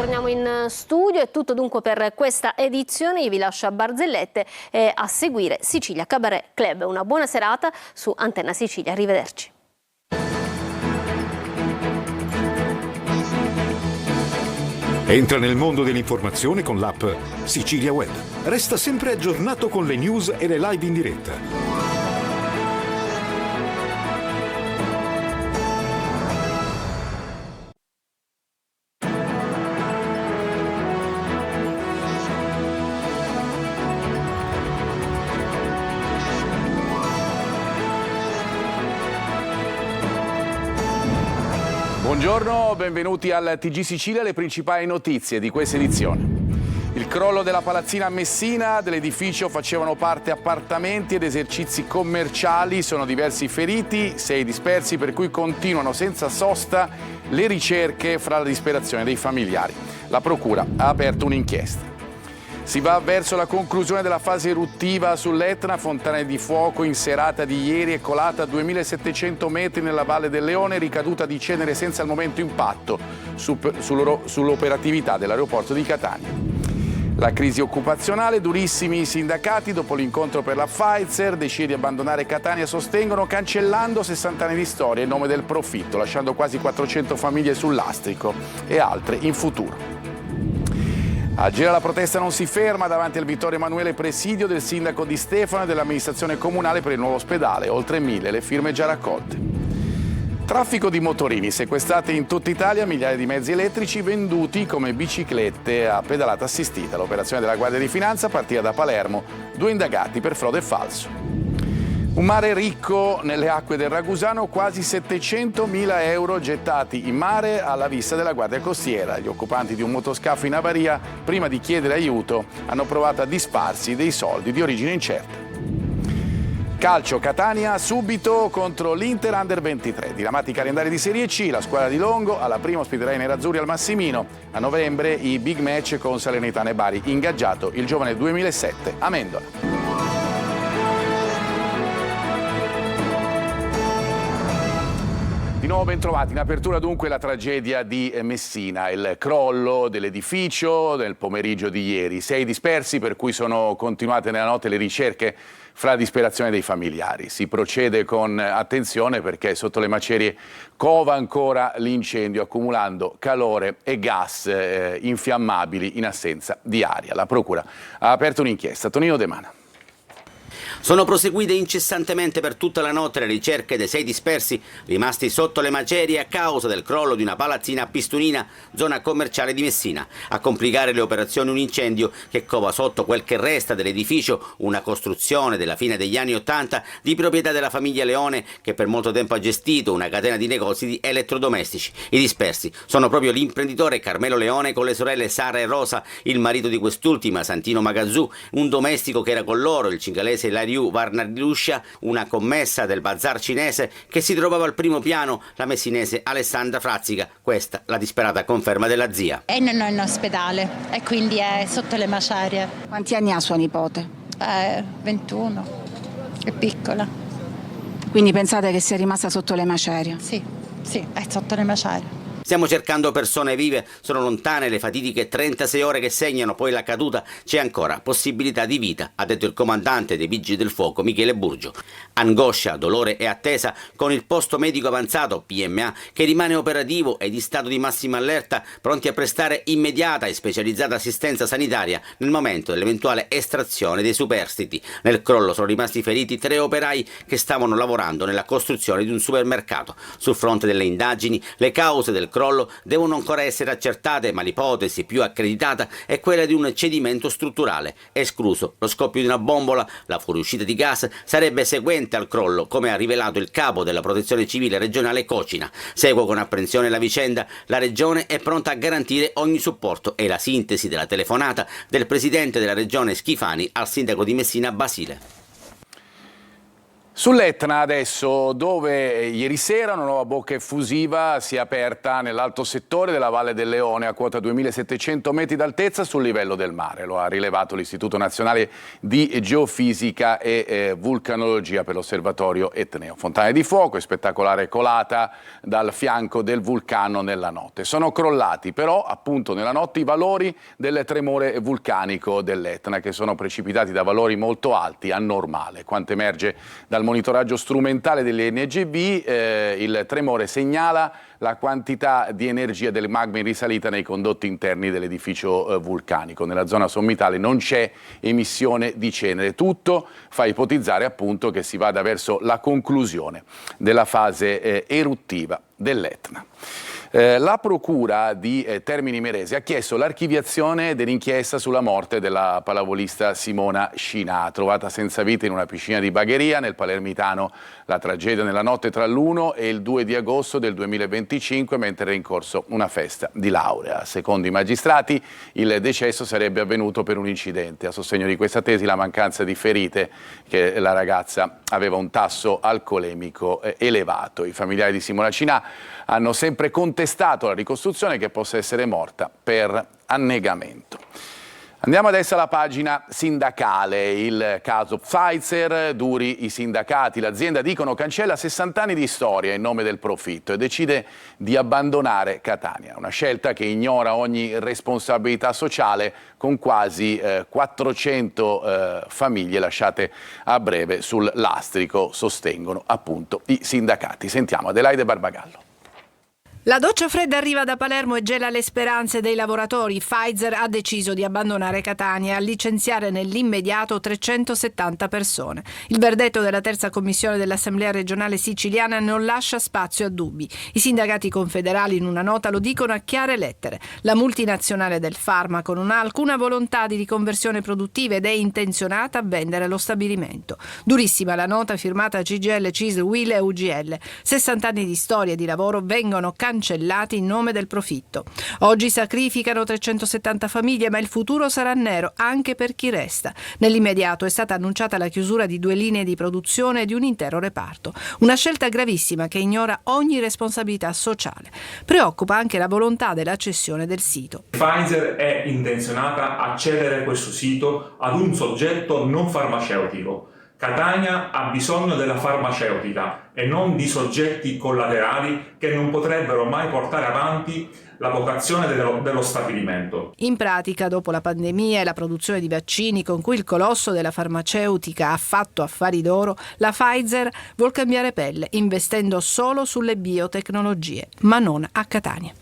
torniamo in studio. È tutto dunque per questa edizione. Io vi lascio a barzellette e a seguire Sicilia Cabaret Club. Una buona serata su Antenna Sicilia. Arrivederci. Entra nel mondo dell'informazione con l'app Sicilia Web. Resta sempre aggiornato con le news e le live in diretta. Buongiorno, benvenuti al TG Sicilia, le principali notizie di questa edizione. Il crollo della palazzina a Messina, dell'edificio facevano parte appartamenti ed esercizi commerciali, sono diversi feriti, 6 dispersi, per cui continuano senza sosta le ricerche fra la disperazione dei familiari. La Procura ha aperto un'inchiesta. Si va verso la conclusione della fase eruttiva sull'Etna, fontana di fuoco in serata di ieri è colata a 2700 metri nella Valle del Leone, ricaduta di cenere senza al momento impatto sull'operatività dell'aeroporto di Catania. La crisi occupazionale, durissimi i sindacati dopo l'incontro per la Pfizer, decide di abbandonare Catania, sostengono, cancellando 60 anni di storia in nome del profitto, lasciando quasi 400 famiglie sul lastrico e altre in futuro. A Gela la protesta non si ferma davanti al Vittorio Emanuele presidio del sindaco Di Stefano e dell'amministrazione comunale per il nuovo ospedale, oltre 1000 le firme già raccolte. Traffico di motorini, sequestrati in tutta Italia migliaia di mezzi elettrici venduti come biciclette a pedalata assistita. L'operazione della Guardia di Finanza partita da Palermo, 2 indagati per frode e falso. Un mare ricco nelle acque del Ragusano, quasi 700.000 euro gettati in mare alla vista della Guardia Costiera. Gli occupanti di un motoscafo in avaria, prima di chiedere aiuto, hanno provato a disfarsi dei soldi di origine incerta. Calcio, Catania subito contro l'Inter Under 23. Diramati calendari di Serie C, la squadra di Longo alla prima ospiterà i nerazzurri al Massimino. A novembre i big match con Salernitana e Bari. Ingaggiato il giovane 2007 Amendola. Di nuovo ben trovati. In apertura dunque la tragedia di Messina, il crollo dell'edificio nel pomeriggio di ieri. 6 dispersi, per cui sono continuate nella notte le ricerche fra la disperazione dei familiari. Si procede con attenzione perché sotto le macerie cova ancora l'incendio, accumulando calore e gas infiammabili in assenza di aria. La Procura ha aperto un'inchiesta. Tonino De Mana. Sono proseguite incessantemente per tutta la notte le ricerche dei 6 dispersi rimasti sotto le macerie a causa del crollo di una palazzina a Pistunina, zona commerciale di Messina. A complicare le operazioni un incendio che cova sotto quel che resta dell'edificio, una costruzione della fine degli anni '80 di proprietà della famiglia Leone, che per molto tempo ha gestito una catena di negozi di elettrodomestici. I dispersi sono proprio l'imprenditore Carmelo Leone con le sorelle Sara e Rosa, il marito di quest'ultima Santino Magazzù, un domestico che era con loro, il cingalese Ilario Varnardiluscia, una commessa del bazar cinese che si trovava al primo piano, la messinese Alessandra Frazzica. Questa la disperata conferma della zia. È in ospedale e quindi è sotto le macerie. Quanti anni ha sua nipote? 21, è piccola. Quindi pensate che sia rimasta sotto le macerie? Sì, è sotto le macerie. Stiamo cercando persone vive, sono lontane le fatidiche 36 ore che segnano poi la caduta, c'è ancora possibilità di vita, ha detto il comandante dei Vigili del Fuoco Michele Burgio. Angoscia, dolore e attesa con il posto medico avanzato, PMA, che rimane operativo e di stato di massima allerta, pronti a prestare immediata e specializzata assistenza sanitaria nel momento dell'eventuale estrazione dei superstiti. Nel crollo sono rimasti feriti 3 operai che stavano lavorando nella costruzione di un supermercato. Sul fronte delle indagini, le cause del crollo devono ancora essere accertate, ma l'ipotesi più accreditata è quella di un cedimento strutturale. Escluso lo scoppio di una bombola, la fuoriuscita di gas sarebbe seguente al crollo, come ha rivelato il capo della Protezione Civile regionale Cocina. Seguo con apprensione la vicenda, la regione è pronta a garantire ogni supporto, e la sintesi della telefonata del presidente della regione Schifani al sindaco di Messina Basile. Sull'Etna adesso, dove ieri sera una nuova bocca effusiva si è aperta nell'alto settore della Valle del Leone a quota 2700 metri d'altezza sul livello del mare. Lo ha rilevato l'Istituto Nazionale di Geofisica e Vulcanologia per l'Osservatorio Etneo. Fontane di fuoco e spettacolare colata dal fianco del vulcano nella notte. Sono crollati però appunto nella notte i valori del tremore vulcanico dell'Etna, che sono precipitati da valori molto alti a normale. Quanto emerge dal monitoraggio strumentale dell'NGV, il tremore segnala la quantità di energia del magma in risalita nei condotti interni dell'edificio vulcanico. Nella zona sommitale non c'è emissione di cenere. Tutto fa ipotizzare appunto che si vada verso la conclusione della fase eruttiva dell'Etna. La procura di Termini Imerese ha chiesto l'archiviazione dell'inchiesta sulla morte della pallavolista Simona Scinà, trovata senza vita in una piscina di Bagheria nel palermitano. La tragedia nella notte tra l'1 e il 2 di agosto del 2025, mentre era in corso una festa di laurea. Secondo i magistrati il decesso sarebbe avvenuto per un incidente. A sostegno di questa tesi la mancanza di ferite, che la ragazza aveva un tasso alcolemico elevato. I familiari di Simona Scinà hanno sempre contestato la ricostruzione che possa essere morta per annegamento. Andiamo adesso alla pagina sindacale, il caso Pfizer, duri i sindacati, l'azienda dicono cancella 60 anni di storia in nome del profitto e decide di abbandonare Catania, una scelta che ignora ogni responsabilità sociale con quasi 400 famiglie lasciate a breve sul lastrico, sostengono appunto i sindacati. Sentiamo Adelaide Barbagallo. La doccia fredda arriva da Palermo e gela le speranze dei lavoratori. Pfizer ha deciso di abbandonare Catania e a licenziare nell'immediato 370 persone. Il verdetto della terza commissione dell'Assemblea regionale siciliana non lascia spazio a dubbi. I sindacati confederali in una nota lo dicono a chiare lettere. La multinazionale del farmaco non ha alcuna volontà di riconversione produttiva ed è intenzionata a vendere lo stabilimento. Durissima la nota firmata CGIL, CISL, UIL e UGL. 60 anni di storia e di lavoro vengono cancellati in nome del profitto. Oggi sacrificano 370 famiglie, ma il futuro sarà nero anche per chi resta. Nell'immediato è stata annunciata la chiusura di 2 linee di produzione e di un intero reparto. Una scelta gravissima che ignora ogni responsabilità sociale. Preoccupa anche la volontà della cessione del sito. Pfizer è intenzionata a cedere questo sito ad un soggetto non farmaceutico. Catania ha bisogno della farmaceutica e non di soggetti collaterali che non potrebbero mai portare avanti la vocazione dello stabilimento. In pratica, dopo la pandemia e la produzione di vaccini con cui il colosso della farmaceutica ha fatto affari d'oro, la Pfizer vuol cambiare pelle, investendo solo sulle biotecnologie, ma non a Catania.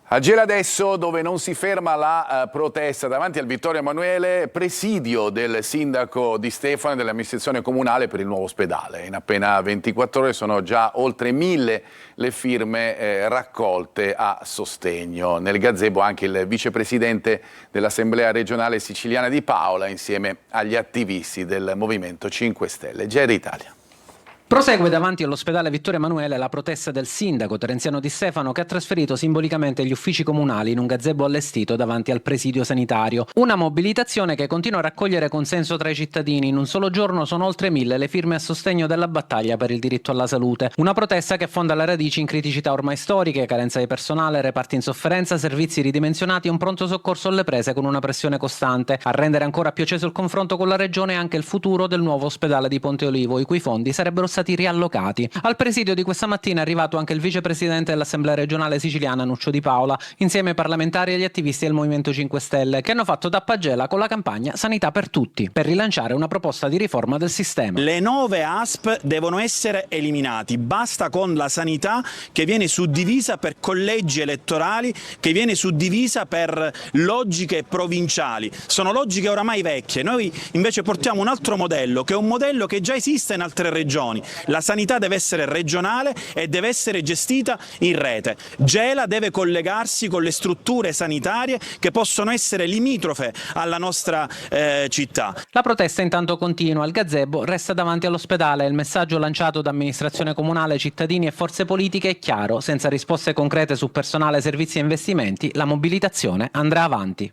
A Gela adesso, dove non si ferma la protesta davanti al Vittorio Emanuele, presidio del sindaco Di Stefano e dell'amministrazione comunale per il nuovo ospedale. In appena 24 ore sono già oltre 1000 le firme raccolte a sostegno. Nel gazebo anche il vicepresidente dell'Assemblea regionale siciliana Di Paola insieme agli attivisti del Movimento 5 Stelle. GR Italia. Prosegue davanti all'ospedale Vittorio Emanuele la protesta del sindaco Terenziano Di Stefano, che ha trasferito simbolicamente gli uffici comunali in un gazebo allestito davanti al presidio sanitario. Una mobilitazione che continua a raccogliere consenso tra i cittadini. In un solo giorno sono oltre 1000 le firme a sostegno della battaglia per il diritto alla salute. Una protesta che affonda le radici in criticità ormai storiche, carenza di personale, reparti in sofferenza, servizi ridimensionati e un pronto soccorso alle prese con una pressione costante. A rendere ancora più acceso il confronto con la regione è anche il futuro del nuovo ospedale di Ponte Olivo, i cui fondi sarebbero stati riallocati. Al presidio di questa mattina è arrivato anche il vicepresidente dell'Assemblea regionale siciliana Nuccio Di Paola, insieme ai parlamentari e agli attivisti del Movimento 5 Stelle, che hanno fatto tappa a Gela con la campagna Sanità per Tutti, per rilanciare una proposta di riforma del sistema. Le 9 ASP devono essere eliminati, basta con la sanità che viene suddivisa per collegi elettorali, che viene suddivisa per logiche provinciali. Sono logiche oramai vecchie. Noi invece portiamo un altro modello, che è un modello che già esiste in altre regioni. La sanità deve essere regionale e deve essere gestita in rete. Gela deve collegarsi con le strutture sanitarie che possono essere limitrofe alla nostra città. La protesta intanto continua. Il gazebo resta davanti all'ospedale. Il messaggio lanciato da amministrazione comunale, cittadini e forze politiche è chiaro: senza risposte concrete su personale, servizi e investimenti, la mobilitazione andrà avanti.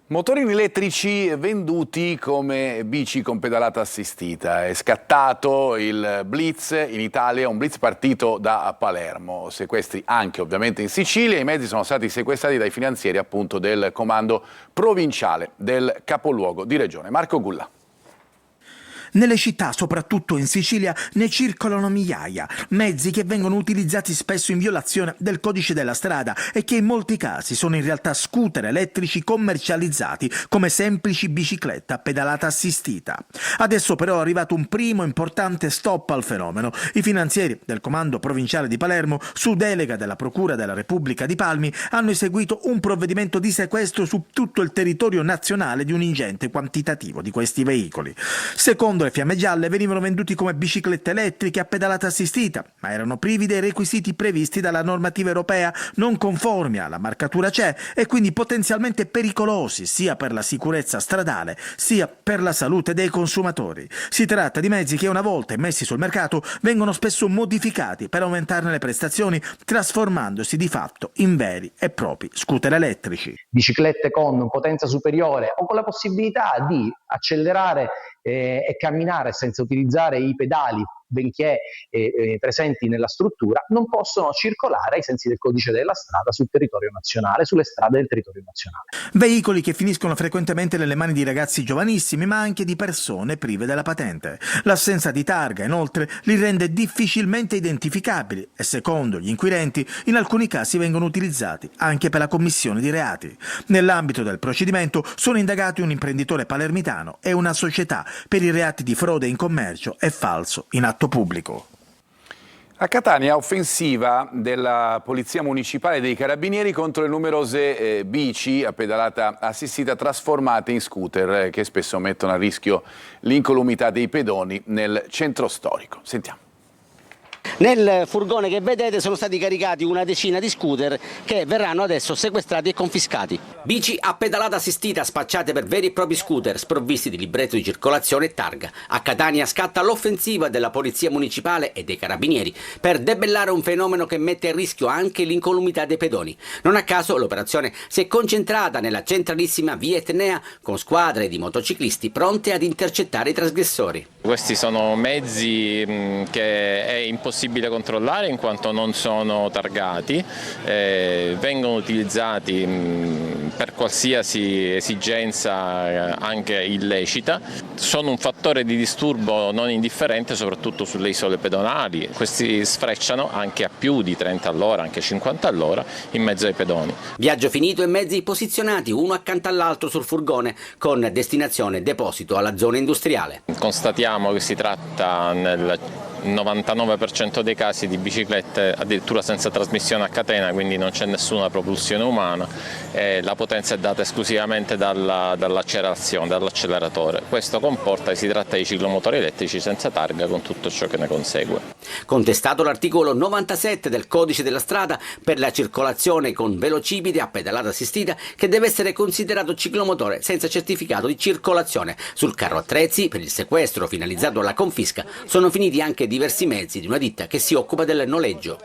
Motorini elettrici venduti come bici con pedalata assistita. È scattato il blitz in Italia, un blitz partito da Palermo. Sequestri anche ovviamente in Sicilia. I mezzi sono stati sequestrati dai finanzieri appunto del comando provinciale del capoluogo di regione. Marco Gulla. Nelle città, soprattutto in Sicilia, ne circolano migliaia, mezzi che vengono utilizzati spesso in violazione del codice della strada e che in molti casi sono in realtà scooter elettrici commercializzati come semplici biciclette a pedalata assistita. Adesso però è arrivato un primo importante stop al fenomeno. I finanzieri del comando provinciale di Palermo, su delega della Procura della Repubblica di Palmi, hanno eseguito un provvedimento di sequestro su tutto il territorio nazionale di un ingente quantitativo di questi veicoli. Secondo le Fiamme Gialle venivano venduti come biciclette elettriche a pedalata assistita, ma erano privi dei requisiti previsti dalla normativa europea, non conformi alla marcatura CE e quindi potenzialmente pericolosi sia per la sicurezza stradale sia per la salute dei consumatori. Si tratta di mezzi che una volta messi sul mercato vengono spesso modificati per aumentarne le prestazioni, trasformandosi di fatto in veri e propri scooter elettrici. Biciclette con potenza superiore o con la possibilità di accelerare e camminare senza utilizzare i pedali, benché presenti nella struttura, non possono circolare ai sensi del codice della strada sul territorio nazionale, sulle strade del territorio nazionale. Veicoli che finiscono frequentemente nelle mani di ragazzi giovanissimi, ma anche di persone prive della patente. L'assenza di targa, inoltre, li rende difficilmente identificabili e, secondo gli inquirenti, in alcuni casi vengono utilizzati anche per la commissione di reati. Nell'ambito del procedimento sono indagati un imprenditore palermitano e una società per i reati di frode in commercio e falso in atto pubblico. A Catania, offensiva della Polizia Municipale e dei Carabinieri contro le numerose bici a pedalata assistita trasformate in scooter che spesso mettono a rischio l'incolumità dei pedoni nel centro storico. Sentiamo. Nel furgone che vedete sono stati caricati una decina di scooter che verranno adesso sequestrati e confiscati. Bici a pedalata assistita spacciate per veri e propri scooter sprovvisti di libretto di circolazione e targa. A Catania scatta l'offensiva della Polizia Municipale e dei Carabinieri per debellare un fenomeno che mette a rischio anche l'incolumità dei pedoni. Non a caso l'operazione si è concentrata nella centralissima via Etnea con squadre di motociclisti pronte ad intercettare i trasgressori. Questi sono mezzi che è impossibile controllare in quanto non sono targati, vengono utilizzati per qualsiasi esigenza anche illecita, sono un fattore di disturbo non indifferente soprattutto sulle isole pedonali. Questi sfrecciano anche a più di 30 all'ora, anche 50 all'ora in mezzo ai pedoni. Viaggio finito e mezzi posizionati uno accanto all'altro sul furgone con destinazione deposito alla zona industriale. Constatiamo che si tratta nel 99% dei casi di biciclette addirittura senza trasmissione a catena, quindi non c'è nessuna propulsione umana e la potenza è data esclusivamente dall'accelerazione, dall'acceleratore. Questo comporta che si tratta di ciclomotori elettrici senza targa con tutto ciò che ne consegue. Contestato l'articolo 97 del codice della strada per la circolazione con velocipede a pedalata assistita che deve essere considerato ciclomotore senza certificato di circolazione. Sul carro attrezzi per il sequestro finalizzato alla confisca sono finiti anche diversi mezzi di una ditta che si occupa del noleggio.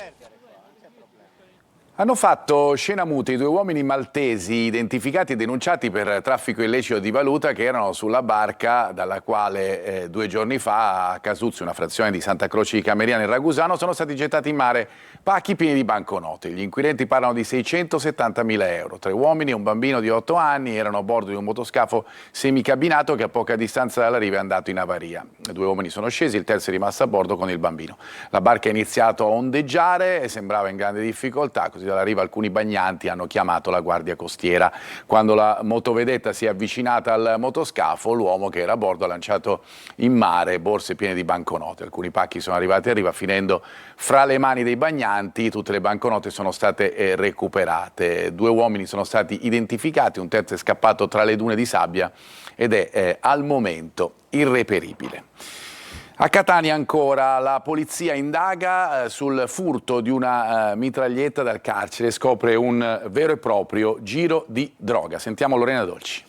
Hanno fatto scena muta i due uomini maltesi identificati e denunciati per traffico illecito di valuta che erano sulla barca dalla quale 2 giorni fa a Casuzzi, una frazione di Santa Croce di Cameriano in Ragusano, sono stati gettati in mare pacchi pieni di banconote. Gli inquirenti parlano di 670.000 euro. 3 uomini e un bambino di 8 anni erano a bordo di un motoscafo semicabinato che a poca distanza dalla riva è andato in avaria. 2 uomini sono scesi, il terzo è rimasto a bordo con il bambino. La barca ha iniziato a ondeggiare e sembrava in grande difficoltà, così dalla riva alcuni bagnanti hanno chiamato la guardia costiera. Quando la motovedetta si è avvicinata al motoscafo, l'uomo che era a bordo ha lanciato in mare borse piene di banconote. Alcuni pacchi sono arrivati a riva finendo fra le mani dei bagnanti. Tutte le banconote sono state recuperate. 2 uomini sono stati identificati, un terzo è scappato tra le dune di sabbia ed è al momento irreperibile. A Catania ancora la polizia indaga sul furto di una mitraglietta dal carcere, scopre un vero e proprio giro di droga. Sentiamo Lorena Dolci.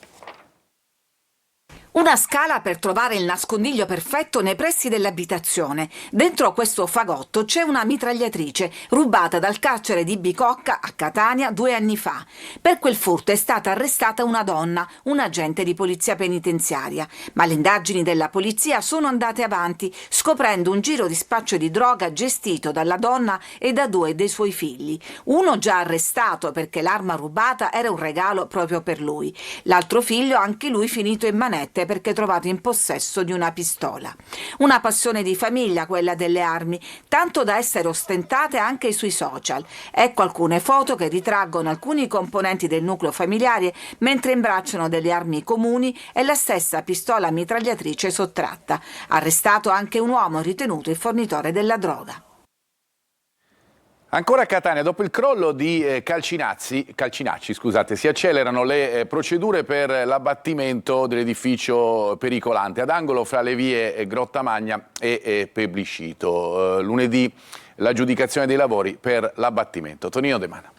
Una scala per trovare il nascondiglio perfetto nei pressi dell'abitazione. Dentro questo fagotto c'è una mitragliatrice rubata dal carcere di Bicocca a Catania 2 anni fa. Per quel furto è stata arrestata una donna, un agente di polizia penitenziaria. Ma le indagini della polizia sono andate avanti, scoprendo un giro di spaccio di droga gestito dalla donna e da 2 dei suoi figli. Uno già arrestato perché l'arma rubata era un regalo proprio per lui. L'altro figlio, anche lui finito in manette perché trovato in possesso di una pistola. Una passione di famiglia quella delle armi, tanto da essere ostentate anche sui social. Ecco alcune foto che ritraggono alcuni componenti del nucleo familiare mentre imbracciano delle armi comuni e la stessa pistola mitragliatrice sottratta. Arrestato anche un uomo ritenuto il fornitore della droga. Ancora a Catania, dopo il crollo di Calcinacci, si accelerano le procedure per l'abbattimento dell'edificio pericolante ad angolo fra le vie Grottamagna e Plebiscito. Lunedì l'aggiudicazione dei lavori per l'abbattimento. Tonino De Mana.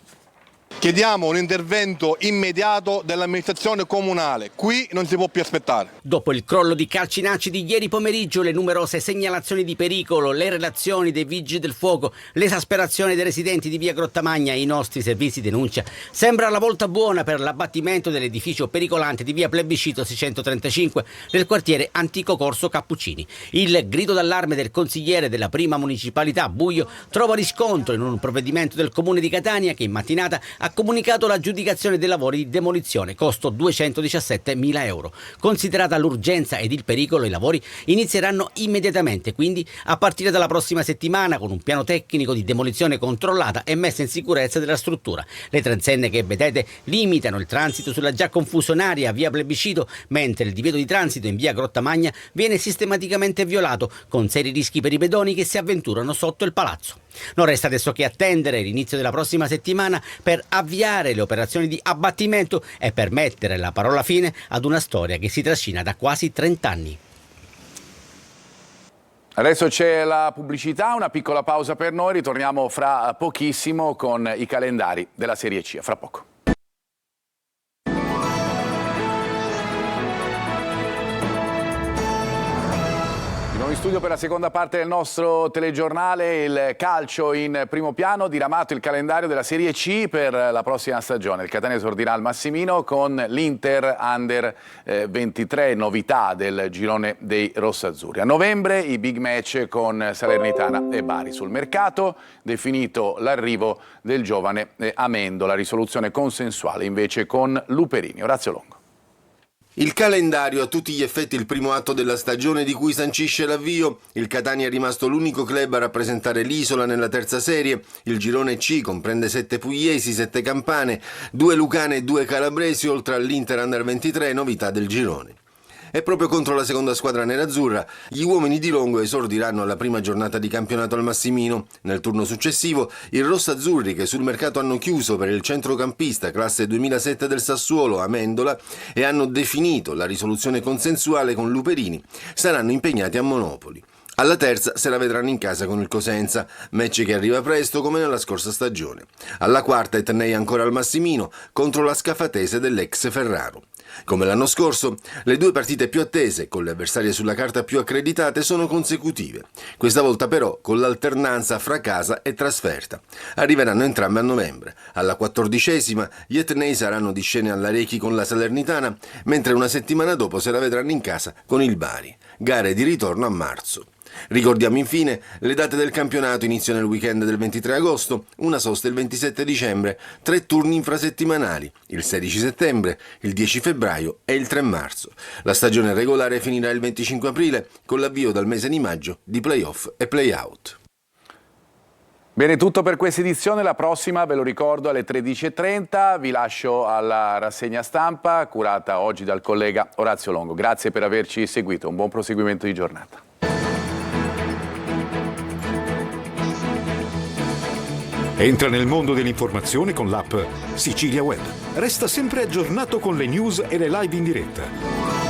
Chiediamo un intervento immediato dell'amministrazione comunale, qui non si può più aspettare. Dopo il crollo di Calcinacci di ieri pomeriggio, le numerose segnalazioni di pericolo, le relazioni dei vigili del fuoco, l'esasperazione dei residenti di via Grottamagna e i nostri servizi denuncia, sembra la volta buona per l'abbattimento dell'edificio pericolante di via Plebiscito 635 del quartiere Antico Corso Cappuccini. Il grido d'allarme del consigliere della prima municipalità Buio trova riscontro in un provvedimento del comune di Catania che in mattinata ha comunicato l'aggiudicazione dei lavori di demolizione, costo 217.000 euro. Considerata l'urgenza ed il pericolo, i lavori inizieranno immediatamente, quindi a partire dalla prossima settimana, con un piano tecnico di demolizione controllata e messa in sicurezza della struttura. Le transenne che vedete limitano il transito sulla già confusionaria via Plebiscito, mentre il divieto di transito in via Grottamagna viene sistematicamente violato, con seri rischi per i pedoni che si avventurano sotto il palazzo. Non resta adesso che attendere l'inizio della prossima settimana per avviare le operazioni di abbattimento e per mettere la parola fine ad una storia che si trascina da quasi 30 anni. Adesso c'è la pubblicità, una piccola pausa per noi, ritorniamo fra pochissimo con i calendari della Serie C. Fra poco. In studio per la seconda parte del nostro telegiornale, il calcio in primo piano, diramato il calendario della Serie C per la prossima stagione. Il Catania esordirà al Massimino con l'Inter Under 23, novità del girone dei rossazzurri. A novembre i big match con Salernitana e Bari. Sul mercato definito l'arrivo del giovane Amendola, risoluzione consensuale invece con Luperini. Orazio Longo. Il calendario a tutti gli effetti il primo atto della stagione di cui sancisce l'avvio. Il Catania è rimasto l'unico club a rappresentare l'isola nella terza serie. Il girone C comprende 7 pugliesi, 7 campane, 2 lucane e 2 calabresi, oltre all'Inter Under 23, novità del girone. E proprio contro la seconda squadra nerazzurra, gli uomini di Longo esordiranno alla prima giornata di campionato al Massimino. Nel turno successivo, i rossazzurri, che sul mercato hanno chiuso per il centrocampista classe 2007 del Sassuolo, Amendola, e hanno definito la risoluzione consensuale con Luperini, saranno impegnati a Monopoli. Alla terza se la vedranno in casa con il Cosenza, match che arriva presto come nella scorsa stagione. Alla quarta Etnei ancora al Massimino contro la Scafatese dell'ex Ferraro. Come l'anno scorso, le 2 partite più attese, con le avversarie sulla carta più accreditate, sono consecutive. Questa volta però con l'alternanza fra casa e trasferta. Arriveranno entrambe a novembre. Alla 14ª gli Etnei saranno di scena all'Arechi con la Salernitana, mentre una settimana dopo se la vedranno in casa con il Bari. Gare di ritorno a marzo. Ricordiamo infine le date del campionato. Inizio nel weekend del 23 agosto, una sosta il 27 dicembre, 3 turni infrasettimanali, il 16 settembre, il 10 febbraio e il 3 marzo. La stagione regolare finirà il 25 aprile con l'avvio dal mese di maggio di play-off e play-out. Bene, tutto per questa edizione, la prossima ve lo ricordo alle 13.30, vi lascio alla rassegna stampa curata oggi dal collega Orazio Longo. Grazie per averci seguito, un buon proseguimento di giornata. Entra nel mondo dell'informazione con l'app Sicilia Web. Resta sempre aggiornato con le news e le live in diretta.